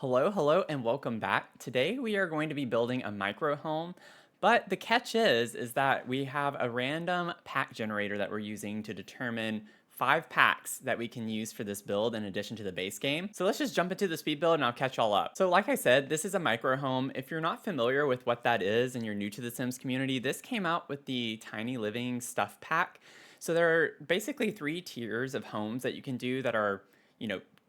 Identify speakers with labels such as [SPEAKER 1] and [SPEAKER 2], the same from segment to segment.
[SPEAKER 1] Hello, and welcome back. Today we are going to be building a micro home, but the catch is that we have a random pack generator that we're using to determine 5 packs that we can use for this build in addition to the base game. So let's just jump into the speed build and I'll catch y'all up. So like I said, this is a micro home. If you're not familiar with what that is and you're new to the Sims community, this came out with the Tiny Living Stuff Pack. So there are basically 3 tiers of homes that you can do that are,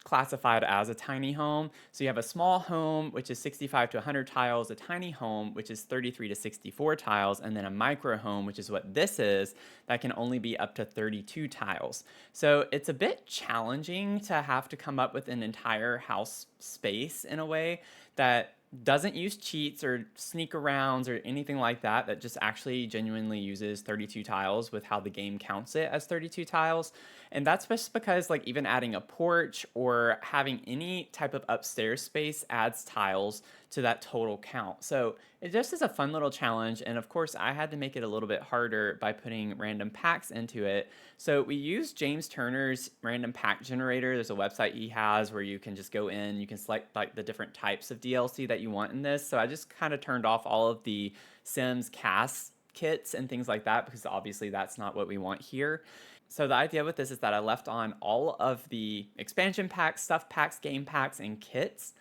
[SPEAKER 1] classified as a tiny home. So you have a small home, which is 65 to 100 tiles, a tiny home, which is 33 to 64 tiles, and then a micro home, which is what this is, that can only be up to 32 tiles. So it's a bit challenging to have to come up with an entire house space in a way that doesn't use cheats or sneak arounds or anything like that, that just actually genuinely uses 32 tiles with how the game counts it as 32 tiles. And that's just because like even adding a porch or having any type of upstairs space adds tiles to that total count. So it just is a fun little challenge. And of course, I had to make it a little bit harder by putting random packs into it. So we used James Turner's random pack generator. There's a website he has where you can just go in, you can select like the different types of DLC that you want in this. So I just kind of turned off all of the Sims cast kits and things like that because obviously that's not what we want here. So the idea with this is that I left on all of the expansion packs, stuff packs, game packs, and kits.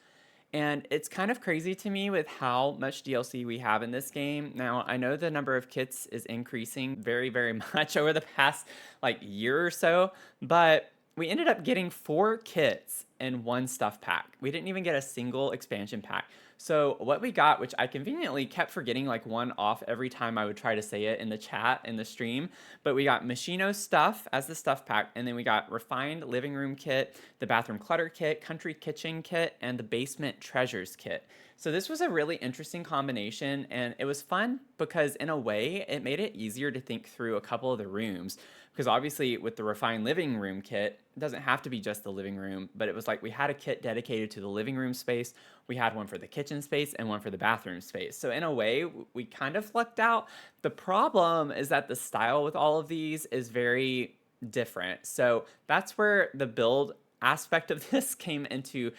[SPEAKER 1] And it's kind of crazy to me with how much DLC we have in this game. Now, I know the number of kits is increasing very much over the past like year or so, but we ended up getting 4 kits and 1 stuff pack. We didn't even get a single expansion pack. So what we got, which I conveniently kept forgetting like one off every time I would try to say it in the chat in the stream, but we got Machino stuff as the stuff pack, and then we got refined living room kit, the bathroom clutter kit, country kitchen kit, and the basement treasures kit. So this was a really interesting combination, and it was fun because in a way it made it easier to think through a couple of the rooms, because obviously with the refined living room kit, it doesn't have to be just the living room, but it was like we had a kit dedicated to the living room space, we had one for the kitchen space, and one for the bathroom space. So in a way, we kind of lucked out. The problem is that the style with all of these is very different. So that's where the build aspect of this came into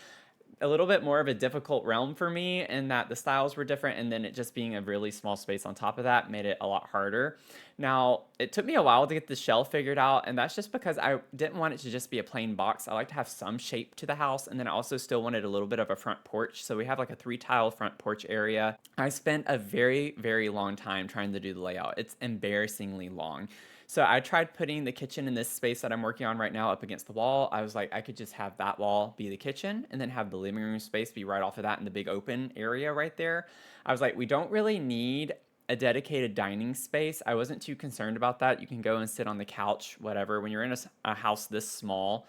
[SPEAKER 1] a little bit more of a difficult realm for me, in that the styles were different, and then it just being a really small space on top of that made it a lot harder. Now, it took me a while to get the shell figured out, and that's just because I didn't want it to just be a plain box. I like to have some shape to the house, and then I also still wanted a little bit of a front porch. So we have like a 3 tile front porch area. I spent a very long time trying to do the layout. It's embarrassingly long. So I tried putting the kitchen in this space that I'm working on right now up against the wall. I was like, I could just have that wall be the kitchen and then have the living room space be right off of that in the big open area right there. I was like, we don't really need a dedicated dining space. I wasn't too concerned about that. You can go and sit on the couch, whatever. When you're in a house this small,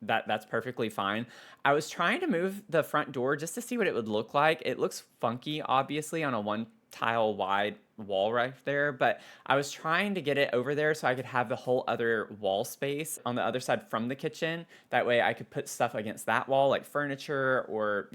[SPEAKER 1] that's perfectly fine. I was trying to move the front door just to see what it would look like. It looks funky, obviously, on a 1 tile wide wall right there, but I was trying to get it over there so I could have the whole other wall space on the other side from the kitchen. That way I could put stuff against that wall, like furniture or,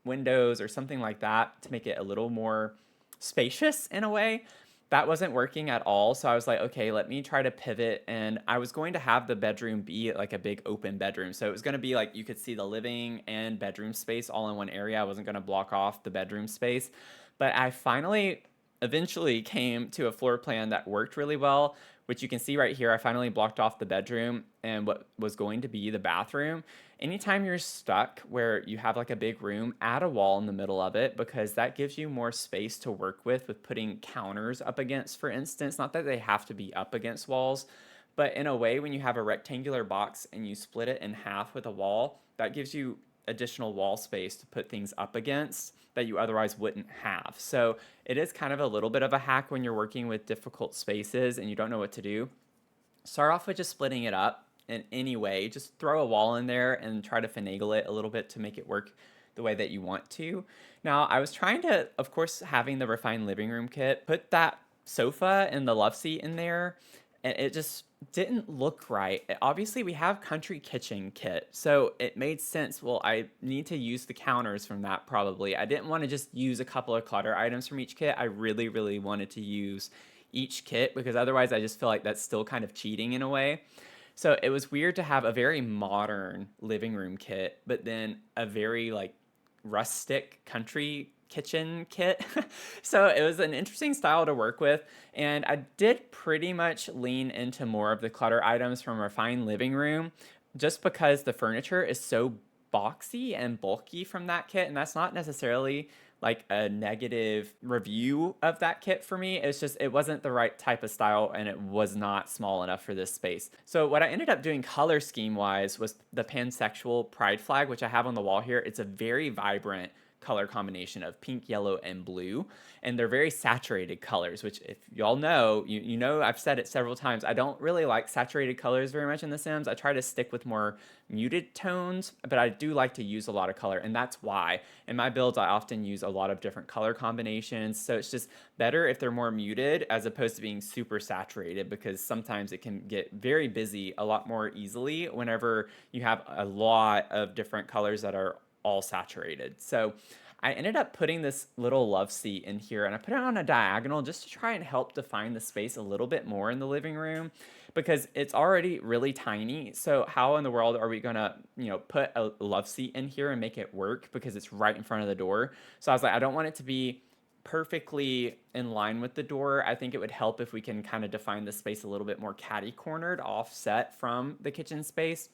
[SPEAKER 1] windows or something like that, to make it a little more spacious in a way. That wasn't working at all. So I was like, okay, let me try to pivot. And I was going to have the bedroom be like a big open bedroom. So it was going to be like you could see the living and bedroom space all in one area. I wasn't going to block off the bedroom space. But I finally eventually came to a floor plan that worked really well, which you can see right here. I finally blocked off the bedroom and what was going to be the bathroom. Anytime you're stuck where you have like a big room, add a wall in the middle of it, because that gives you more space to work with putting counters up against, for instance. Not that they have to be up against walls, but in a way, when you have a rectangular box and you split it in half with a wall, that gives you additional wall space to put things up against that you otherwise wouldn't have. So it is kind of a little bit of a hack when you're working with difficult spaces and you don't know what to do. Start off with just splitting it up in any way. Just throw a wall in there and try to finagle it a little bit to make it work the way that you want to. Now, I was trying to, of course, having the refined living room kit, put that sofa and the love seat in there, and it just didn't look right. Obviously, we have country kitchen kit, so it made sense. Well, I need to use the counters from that probably. I didn't want to just use a couple of clutter items from each kit. I really wanted to use each kit, because otherwise I just feel like that's still kind of cheating in a way. So it was weird to have a very modern living room kit, but then a very like rustic country kitchen kit. So it was an interesting style to work with. And I did pretty much lean into more of the clutter items from Refined Living Room just because the furniture is so boxy and bulky from that kit. And that's not necessarily like a negative review of that kit for me. It's just, it wasn't the right type of style and it was not small enough for this space. So what I ended up doing color scheme wise was the pansexual pride flag, which I have on the wall here. It's a very vibrant color combination of pink, yellow, and blue. And they're very saturated colors, which if y'all know, you know I've said it several times, I don't really like saturated colors very much in The Sims. I try to stick with more muted tones, but I do like to use a lot of color, and that's why. In my builds, I often use a lot of different color combinations, so it's just better if they're more muted as opposed to being super saturated, because sometimes it can get very busy a lot more easily whenever you have a lot of different colors that are all saturated. So I ended up putting this little love seat in here and I put it on a diagonal just to try and help define the space a little bit more in the living room because it's already really tiny. So how in the world are we gonna, put a love seat in here and make it work because it's right in front of the door? So I was like, I don't want it to be perfectly in line with the door. I think it would help if we can kind of define the space a little bit more catty cornered, offset from the kitchen space.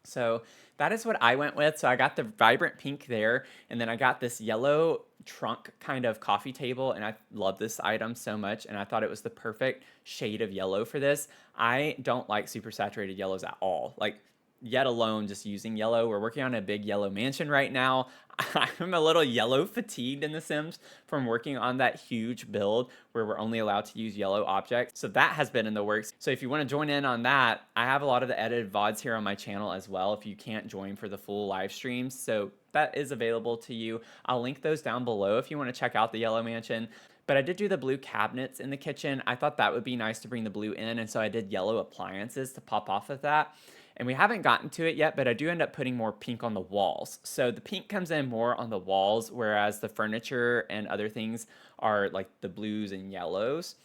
[SPEAKER 1] So that is what I went with. So I got the vibrant pink there, and then I got this yellow trunk kind of coffee table, and I love this item so much, and I thought it was the perfect shade of yellow for this. I don't like super saturated yellows at all. Like, yet alone just using yellow. We're working on a big yellow mansion right now. I'm a little yellow fatigued in The Sims from working on that huge build where we're only allowed to use yellow objects. So that has been in the works. So if you want to join in on that, I have a lot of the edited VODs here on my channel as well if you can't join for the full live streams. So that is available to you. I'll link those down below if you want to check out the yellow mansion. But I did do the blue cabinets in the kitchen. I thought that would be nice to bring the blue in, and so I did yellow appliances to pop off of that. And we haven't gotten to it yet, but I do end up putting more pink on the walls. So the pink comes in more on the walls, whereas the furniture and other things are like the blues and yellows.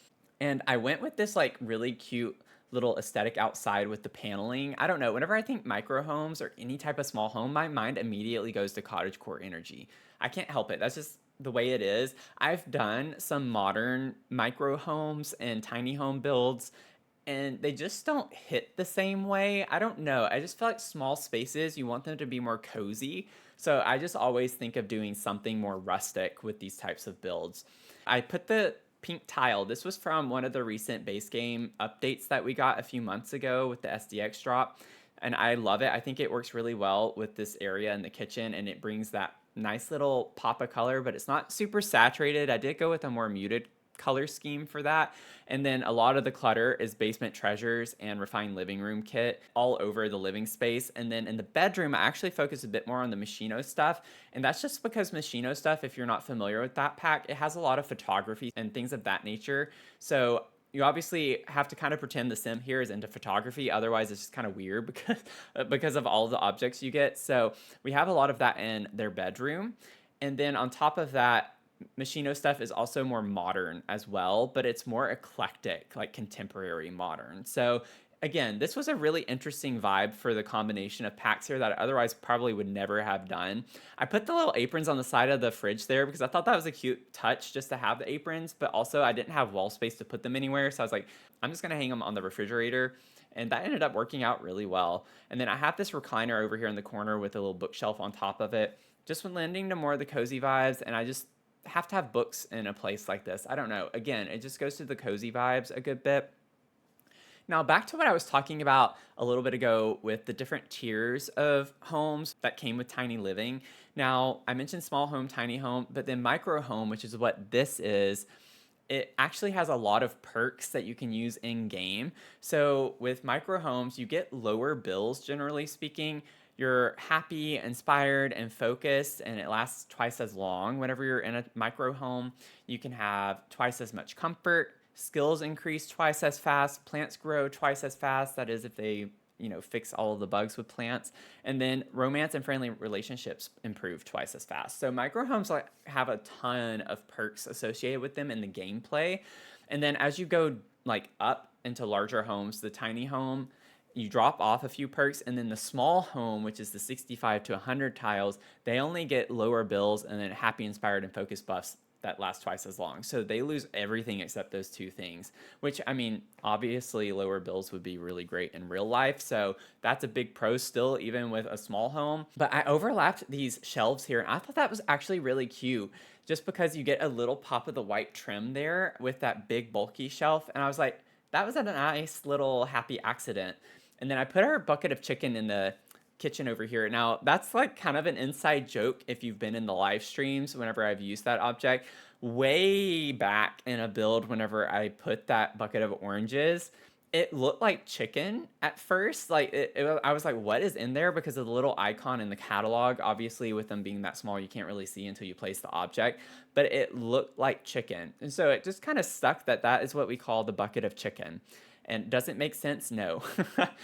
[SPEAKER 1] And I went with this like really cute little aesthetic outside with the paneling. I don't know, whenever I think micro homes or any type of small home, my mind immediately goes to cottagecore energy. I can't help it. That's just the way it is. I've done some modern micro homes and tiny home builds and they just don't hit the same way. I don't know. I just feel like small spaces, you want them to be more cozy. So I just always think of doing something more rustic with these types of builds. I put the pink tile. This was from one of the recent base game updates that we got a few months ago with the SDX drop. And I love it. I think it works really well with this area in the kitchen and it brings that nice little pop of color, but it's not super saturated. I did go with a more muted color scheme for that. And then a lot of the clutter is Basement Treasures and Refined Living Room kit all over the living space. And then in the bedroom, I actually focus a bit more on the Machino stuff. And that's just because Machino stuff, if you're not familiar with that pack, it has a lot of photography and things of that nature. So you obviously have to kind of pretend the sim here is into photography. Otherwise, it's just kind of weird because of all the objects you get. So we have a lot of that in their bedroom. And then on top of that, Machino stuff is also more modern as well, but it's more eclectic, like contemporary modern. So again, this was a really interesting vibe for the combination of packs here that I otherwise probably would never have done. I put the little aprons on the side of the fridge there because I thought that was a cute touch just to have the aprons, but also I didn't have wall space to put them anywhere. So I was like, I'm just going to hang them on the refrigerator. And that ended up working out really well. And then I have this recliner over here in the corner with a little bookshelf on top of it, just lending to more of the cozy vibes. And I just have to have books in a place like this. I don't know. Again, it just goes to the cozy vibes a good bit. Now, back to what I was talking about a little bit ago with the different tiers of homes that came with tiny living. Now, I mentioned small home, tiny home, but then micro home, which is what this is, it actually has a lot of perks that you can use in game. So with micro homes, you get lower bills, generally speaking. You're happy, inspired, and focused, and it lasts twice as long. Whenever you're in a micro home, you can have twice as much comfort, skills increase twice as fast, plants grow twice as fast. That is if they, fix all of the bugs with plants. And then romance and friendly relationships improve twice as fast. So micro homes have a ton of perks associated with them in the gameplay. And then as you go up into larger homes, the tiny home, you drop off a few perks, and then the small home, which is the 65 to 100 tiles, they only get lower bills and then happy, inspired, and focus buffs that last twice as long. So they lose everything except those two things, which I mean, obviously lower bills would be really great in real life. So that's a big pro still, even with a small home. But I overlapped these shelves here, and I thought that was actually really cute just because you get a little pop of the white trim there with that big bulky shelf. And I was like, that was a nice little happy accident. And then I put our bucket of chicken in the kitchen over here. Now, that's like kind of an inside joke if you've been in the live streams whenever I've used that object. Way back in a build, whenever I put that bucket of oranges, it looked like chicken at first. Like I was like, what is in there? Because of the little icon in the catalog. Obviously, with them being that small, you can't really see until you place the object. But it looked like chicken, and so it just kind of stuck that that is what we call the bucket of chicken. And does it make sense? No.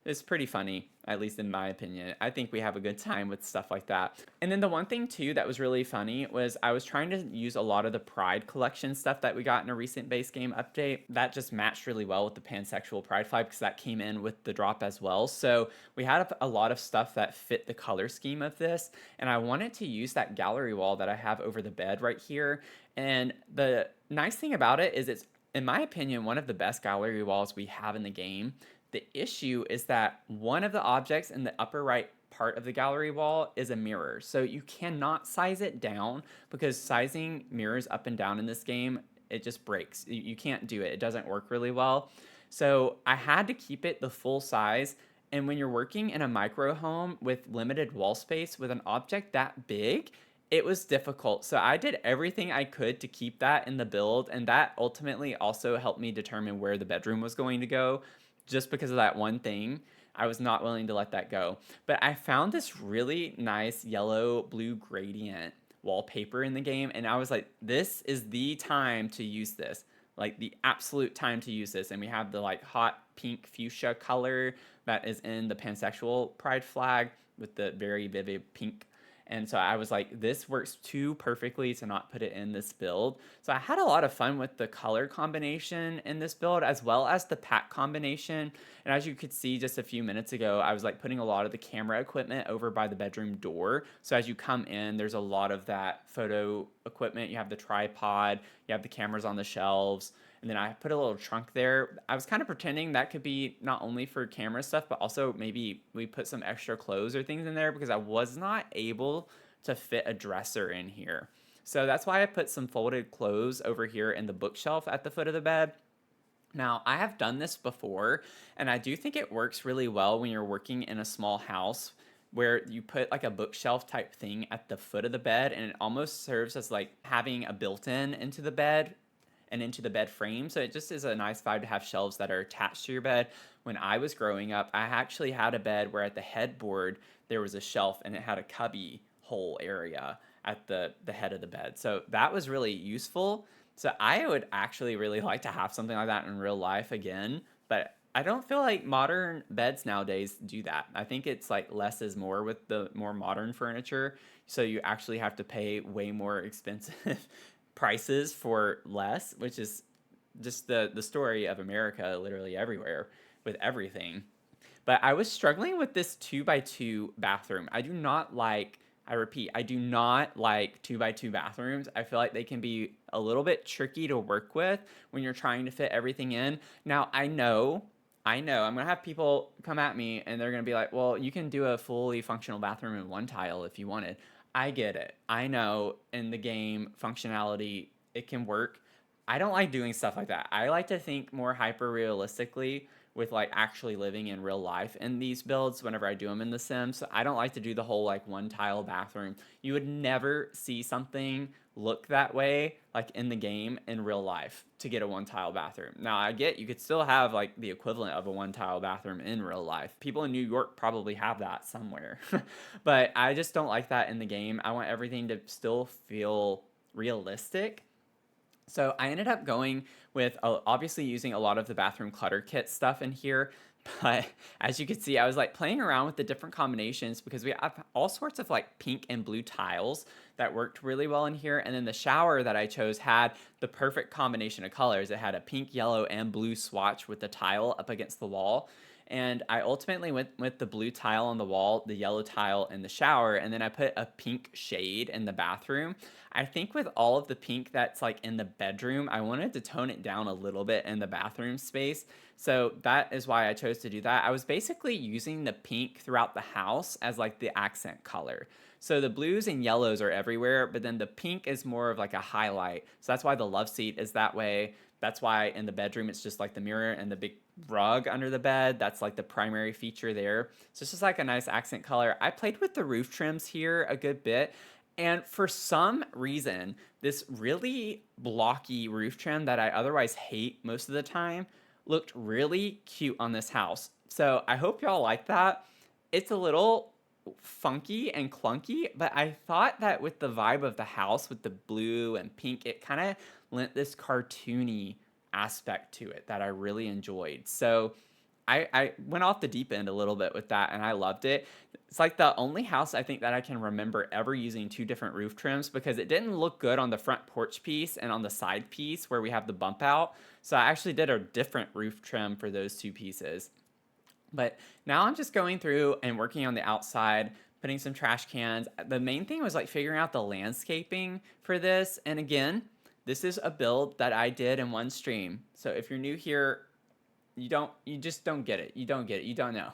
[SPEAKER 1] It's pretty funny, at least in my opinion. I think we have a good time with stuff like that. And then the one thing too that was really funny was I was trying to use a lot of the Pride collection stuff that we got in a recent base game update. That just matched really well with the pansexual Pride flag because that came in with the drop as well. So we had a lot of stuff that fit the color scheme of this. And I wanted to use that gallery wall that I have over the bed right here. And the nice thing about it is it's, in my opinion, one of the best gallery walls we have in the game. The issue is that one of the objects in the upper right part of the gallery wall is a mirror. So you cannot size it down because sizing mirrors up and down in this game, it just breaks. You can't do it. It doesn't work really well. So I had to keep it the full size. And when you're working in a micro home with limited wall space with an object that big, it was difficult. So I did everything I could to keep that in the build, and that ultimately also helped me determine where the bedroom was going to go. Just because of that one thing, I was not willing to let that go. But I found this really nice yellow blue gradient wallpaper in the game, and I was like, this is the time to use this. Like the absolute time to use this. And we have the like hot pink fuchsia color that is in the pansexual Pride flag with the very vivid pink. And so I was like, this works too perfectly to not put it in this build. So I had a lot of fun with the color combination in this build as well as the pack combination. And as you could see just a few minutes ago, I was like putting a lot of the camera equipment over by the bedroom door. So as you come in, there's a lot of that photo equipment. You have the tripod, you have the cameras on the shelves. And then I put a little trunk there. I was kind of pretending that could be not only for camera stuff, but also maybe we put some extra clothes or things in there because I was not able to fit a dresser in here. So that's why I put some folded clothes over here in the bookshelf at the foot of the bed. Now, I have done this before, and I do think it works really well when you're working in a small house where you put like a bookshelf type thing at the foot of the bed, and it almost serves as like having a built-in into the bed and into the bed frame. So it just is a nice vibe to have shelves that are attached to your bed. When I was growing up, I actually had a bed where at the headboard there was a shelf and it had a cubby hole area at the head of the bed. So that was really useful. So I would actually really like to have something like that in real life again, but I don't feel like modern beds nowadays do that. I think it's like less is more with the more modern furniture. So you actually have to pay way more expensive prices for less, which is just the story of America literally everywhere with everything. But I was struggling with this 2x2 bathroom. I repeat, I do not like 2x2 bathrooms. I feel like they can be a little bit tricky to work with when you're trying to fit everything in. Now, I'm going to have people come at me and they're going to be like, well, you can do a fully functional bathroom in one tile if you wanted. I get it. I know in the game functionality, it can work. I don't like doing stuff like that. I like to think more hyper realistically with like actually living in real life in these builds whenever I do them in The Sims. So I don't like to do the whole like one tile bathroom. You would never see something look that way like in the game in real life to get a one tile bathroom. Now I get you could still have like the equivalent of a one tile bathroom in real life. People in New York probably have that somewhere. But I just don't like that in the game. I want everything to still feel realistic. So I ended up going with obviously using a lot of the bathroom clutter kit stuff in here. But as you can see, I was like playing around with the different combinations because we have all sorts of like pink and blue tiles that worked really well in here. And then the shower that I chose had the perfect combination of colors. It had a pink, yellow, and blue swatch with the tile up against the wall. And I ultimately went with the blue tile on the wall, the yellow tile in the shower, and then I put a pink shade in the bathroom. I think with all of the pink that's like in the bedroom, I wanted to tone it down a little bit in the bathroom space. So that is why I chose to do that. I was basically using the pink throughout the house as like the accent color. So the blues and yellows are everywhere, but then the pink is more of like a highlight. So that's why the love seat is that way. That's why in the bedroom it's just like the mirror and the big rug under the bed. That's like the primary feature there. So it's just like a nice accent color. I played with the roof trims here a good bit. And for some reason, this really blocky roof trim that I otherwise hate most of the time looked really cute on this house. So I hope y'all like that. It's a little funky and clunky, but I thought that with the vibe of the house with the blue and pink, it kind of lent this cartoony aspect to it that I really enjoyed. So I went off the deep end a little bit with that and I loved it. It's like the only house I think that I can remember ever using two different roof trims because it didn't look good on the front porch piece and on the side piece where we have the bump out. So I actually did a different roof trim for those two pieces. But now I'm just going through and working on the outside, putting some trash cans. The main thing was like figuring out the landscaping for this. And again, this is a build that I did in one stream. So if you're new here, you just don't get it. You don't get it. You don't know.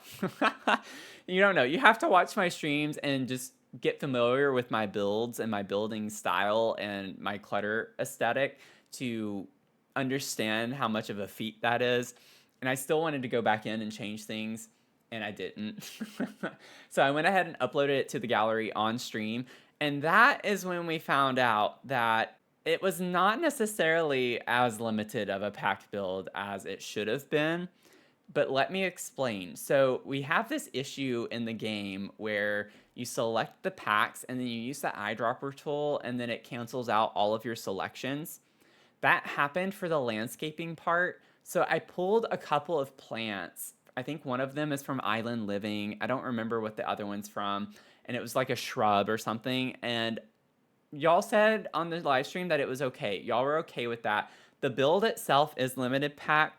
[SPEAKER 1] You don't know. You have to watch my streams and just get familiar with my builds and my building style and my clutter aesthetic to understand how much of a feat that is. And I still wanted to go back in and change things, and I didn't. So I went ahead and uploaded it to the gallery on stream, and that is when we found out that it was not necessarily as limited of a packed build as it should have been. But let me explain. So we have this issue in the game where you select the packs and then you use the eyedropper tool and then it cancels out all of your selections. That happened for the landscaping part. So I pulled a couple of plants. I think one of them is from Island Living. I don't remember what the other one's from. And it was like a shrub or something. And y'all said on the live stream that it was okay. Y'all were okay with that. The build itself is limited pack,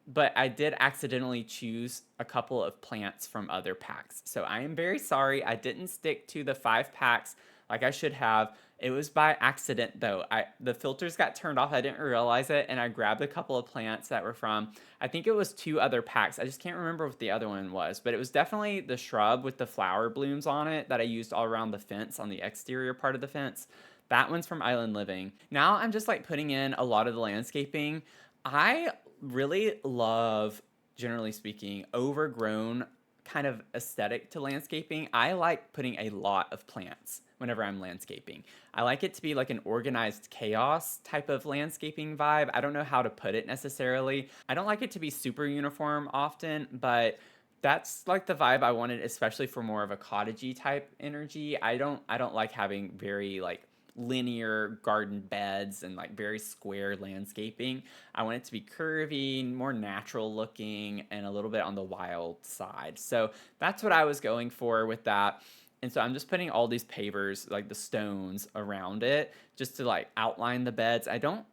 [SPEAKER 1] but I did accidentally choose a couple of plants from other packs. So I am very sorry. I didn't stick to the 5 packs like I should have. It was by accident though. The filters got turned off. I didn't realize it, and I grabbed a couple of plants that were from, I think it was 2 other packs. I just can't remember what the other one was, but it was definitely the shrub with the flower blooms on it that I used all around the fence on the exterior part of the fence. That one's from Island Living. Now I'm just like putting in a lot of the landscaping. I really love, generally speaking, overgrown kind of aesthetic to landscaping. I like putting a lot of plants whenever I'm landscaping. I like it to be like an organized chaos type of landscaping vibe. I don't know how to put it necessarily. I don't like it to be super uniform often, but that's like the vibe I wanted, especially for more of a cottagey type energy. I don't like having very like linear garden beds and like very square landscaping. I want it to be curvy, more natural looking, and a little bit on the wild side. So that's what I was going for with that. And so I'm just putting all these pavers, like the stones around it, just to like outline the beds. I don't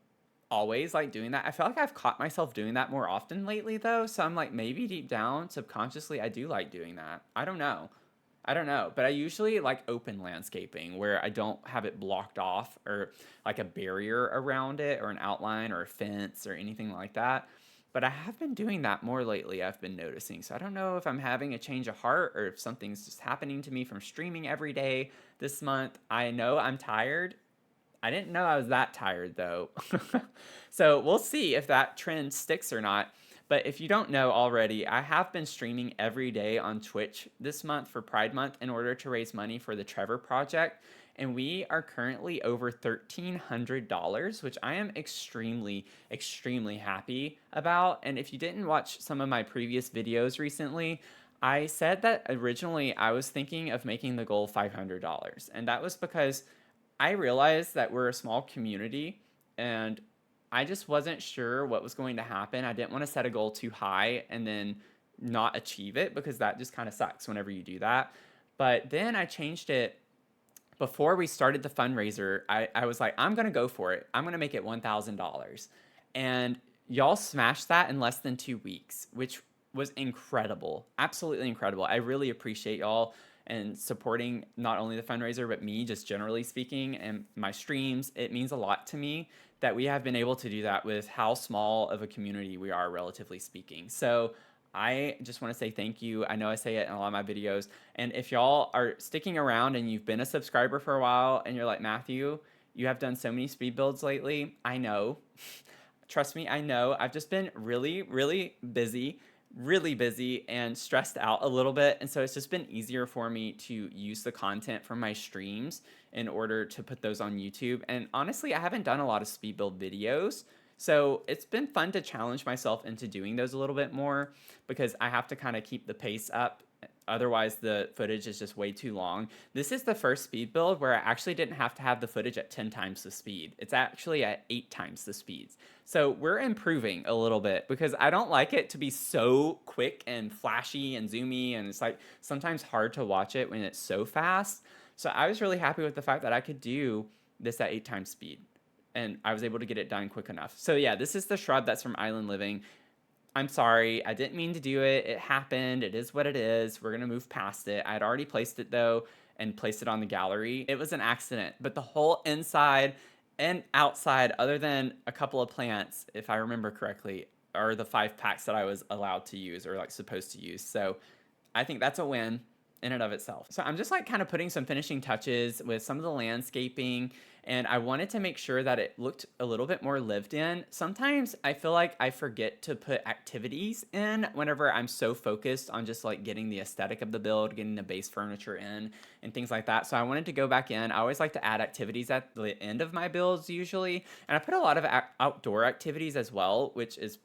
[SPEAKER 1] always like doing that. I feel like I've caught myself doing that more often lately though. So I'm like, maybe deep down, subconsciously, I do like doing that. I don't know. I don't know, but I usually like open landscaping where I don't have it blocked off or like a barrier around it or an outline or a fence or anything like that. But I have been doing that more lately, I've been noticing. So I don't know if I'm having a change of heart or if something's just happening to me from streaming every day this month. I know I'm tired. I didn't know I was that tired though. So we'll see if that trend sticks or not. But if you don't know already, I have been streaming every day on Twitch this month for Pride Month in order to raise money for the Trevor Project. And we are currently over $1,300, which I am extremely, extremely happy about. And if you didn't watch some of my previous videos recently, I said that originally I was thinking of making the goal $500. And that was because I realized that we're a small community and I just wasn't sure what was going to happen. I didn't want to set a goal too high and then not achieve it because that just kind of sucks whenever you do that. But then I changed it before we started the fundraiser. I was like, I'm going to go for it. I'm going to make it $1,000. And y'all smashed that in less than 2 weeks, which was incredible. Absolutely incredible. I really appreciate y'all and supporting not only the fundraiser, but me just generally speaking and my streams. It means a lot to me that we have been able to do that with how small of a community we are, relatively speaking. So I just want to say thank you. I know I say it in a lot of my videos. And if y'all are sticking around and you've been a subscriber for a while and you're like, Matthew, you have done so many speed builds lately. I know. Trust me, I know. I've just been really busy and stressed out a little bit. And so it's just been easier for me to use the content from my streams in order to put those on YouTube. And honestly, I haven't done a lot of speed build videos. So it's been fun to challenge myself into doing those a little bit more because I have to kind of keep the pace up. Otherwise, the footage is just way too long. This is the first speed build where I actually didn't have to have the footage at 10 times the speed. It's actually at 8 times the speeds. So we're improving a little bit because I don't like it to be so quick and flashy and zoomy, and it's like sometimes hard to watch it when it's so fast. So I was really happy with the fact that I could do this at 8 times speed, and I was able to get it done quick enough. So yeah, this is the shrub that's from Island Living. I'm sorry, I didn't mean to do it. It happened. It is what it is. We're going to move past it. I had already placed it though and placed it on the gallery. It was an accident, but the whole inside and outside, other than a couple of plants, if I remember correctly, are the 5 packs that I was allowed to use or like supposed to use. So I think that's a win in and of itself. So I'm just like kind of putting some finishing touches with some of the landscaping, and I wanted to make sure that it looked a little bit more lived in. Sometimes I feel like I forget to put activities in whenever I'm so focused on just like getting the aesthetic of the build, getting the base furniture in and things like that. So I wanted to go back in. I always like to add activities at the end of my builds usually, and I put a lot of outdoor activities as well, which is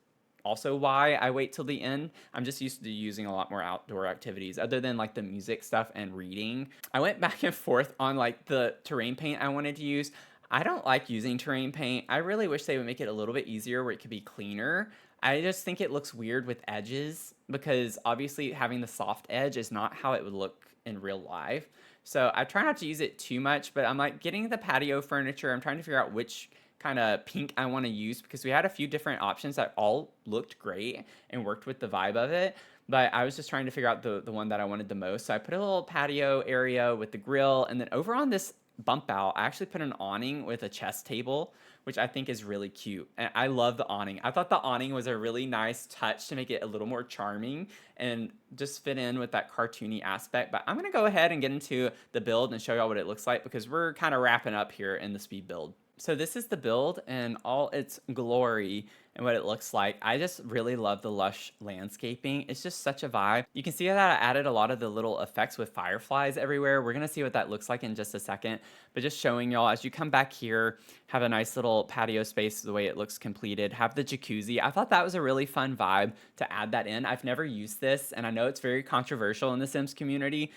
[SPEAKER 1] also why I wait till the end. I'm just used to using a lot more outdoor activities other than like the music stuff and reading. I went back and forth on like the terrain paint I wanted to use. I don't like using terrain paint. I really wish they would make it a little bit easier where it could be cleaner. I just think it looks weird with edges because obviously having the soft edge is not how it would look in real life. So I try not to use it too much, but I'm like getting the patio furniture. I'm trying to figure out which kind of pink I want to use because we had a few different options that all looked great and worked with the vibe of it. But I was just trying to figure out the one that I wanted the most. So I put a little patio area with the grill, and then over on this bump out, I actually put an awning with a chess table, which I think is really cute. And I love the awning. I thought the awning was a really nice touch to make it a little more charming and just fit in with that cartoony aspect. But I'm going to go ahead and get into the build and show y'all what it looks like because we're kind of wrapping up here in the speed build. So this is the build and all its glory and what it looks like. I just really love the lush landscaping. It's just such a vibe. You can see that I added a lot of the little effects with fireflies everywhere. We're gonna see what that looks like in just a second, but just showing y'all as you come back here, have a nice little patio space the way it looks completed, have the jacuzzi. I thought that was a really fun vibe to add that in. I've never used this, and I know it's very controversial in the Sims community,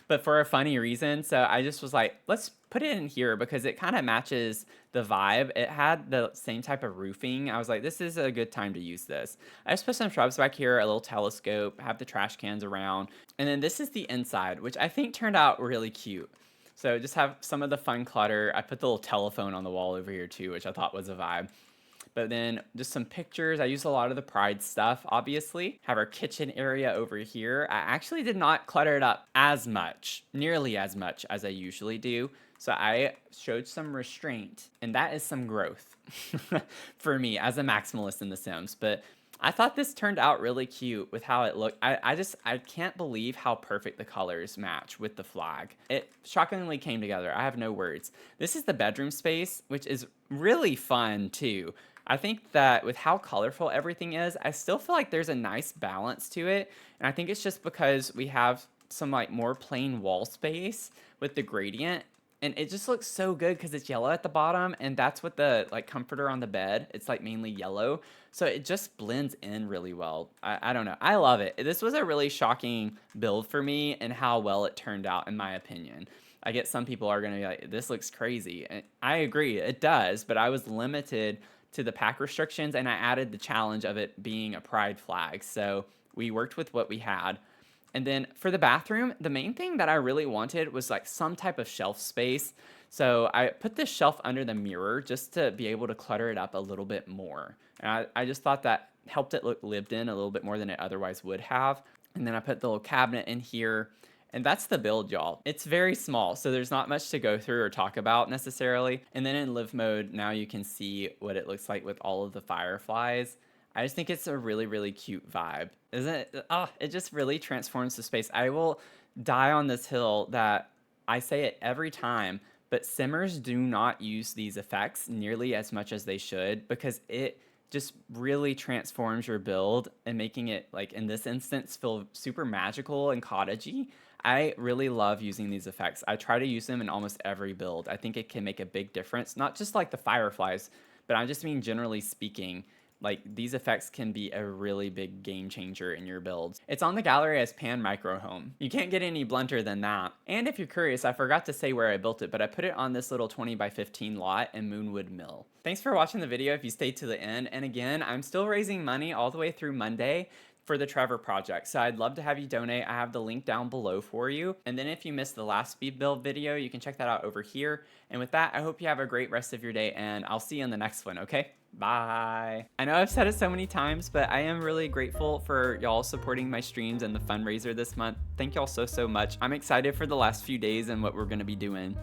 [SPEAKER 1] but for a funny reason. So I just was like, let's put it in here because it kind of matches the vibe. It had the same type of roofing. I was like, this is a good time to use this. I just put some shrubs back here, a little telescope, have the trash cans around. And then this is the inside, which I think turned out really cute. So just have some of the fun clutter. I put the little telephone on the wall over here too, which I thought was a vibe. But then just some pictures. I used a lot of the Pride stuff, obviously. Have our kitchen area over here. I actually did not clutter it up as much, nearly as much as I usually do. So I showed some restraint, and that is some growth for me as a maximalist in The Sims. But I thought this turned out really cute with how it looked. I can't believe how perfect the colors match with the flag. It shockingly came together. I have no words. This is the bedroom space, which is really fun too. I think that with how colorful everything is, I still feel like there's a nice balance to it. And I think it's just because we have some like more plain wall space with the gradient. And it just looks so good because it's yellow at the bottom, and that's what the like comforter on the bed. It's like mainly yellow, so it just blends in really well. I don't know. I love it. This was a really shocking build for me and how well it turned out, in my opinion. I get some people are gonna be like, "This looks crazy." And I agree, it does, but I was limited to the pack restrictions, and I added the challenge of it being a pride flag. So we worked with what we had. And then for the bathroom, the main thing that I really wanted was like some type of shelf space. So I put this shelf under the mirror just to be able to clutter it up a little bit more. And I just thought that helped it look lived in a little bit more than it otherwise would have. And then I put the little cabinet in here. And that's the build, y'all. It's very small, so there's not much to go through or talk about necessarily. And then in live mode, now you can see what it looks like with all of the fireflies. I just think it's a really, really cute vibe. Isn't it? Oh, it just really transforms the space. I will die on this hill that I say it every time, but Simmers do not use these effects nearly as much as they should, because it just really transforms your build and making it, like in this instance, feel super magical and cottagey. I really love using these effects. I try to use them in almost every build. I think it can make a big difference, not just like the fireflies, but I just mean generally speaking. Like, these effects can be a really big game changer in your builds. It's on the gallery as Pan Micro Home. You can't get any blunter than that. And if you're curious, I forgot to say where I built it, but I put it on this little 20 by 15 lot in Moonwood Mill. Thanks for watching the video if you stayed to the end. And again, I'm still raising money all the way through Monday for the Trevor project, so I'd love to have you donate. I have the link down below for you. And then if you missed the last speed build video, you can check that out over here. And with that, I hope you have a great rest of your day, and I'll see you in the next one, okay? Bye. I know I've said it so many times, but I am really grateful for y'all supporting my streams and the fundraiser this month. Thank y'all so much. I'm excited for the last few days and what we're gonna be doing.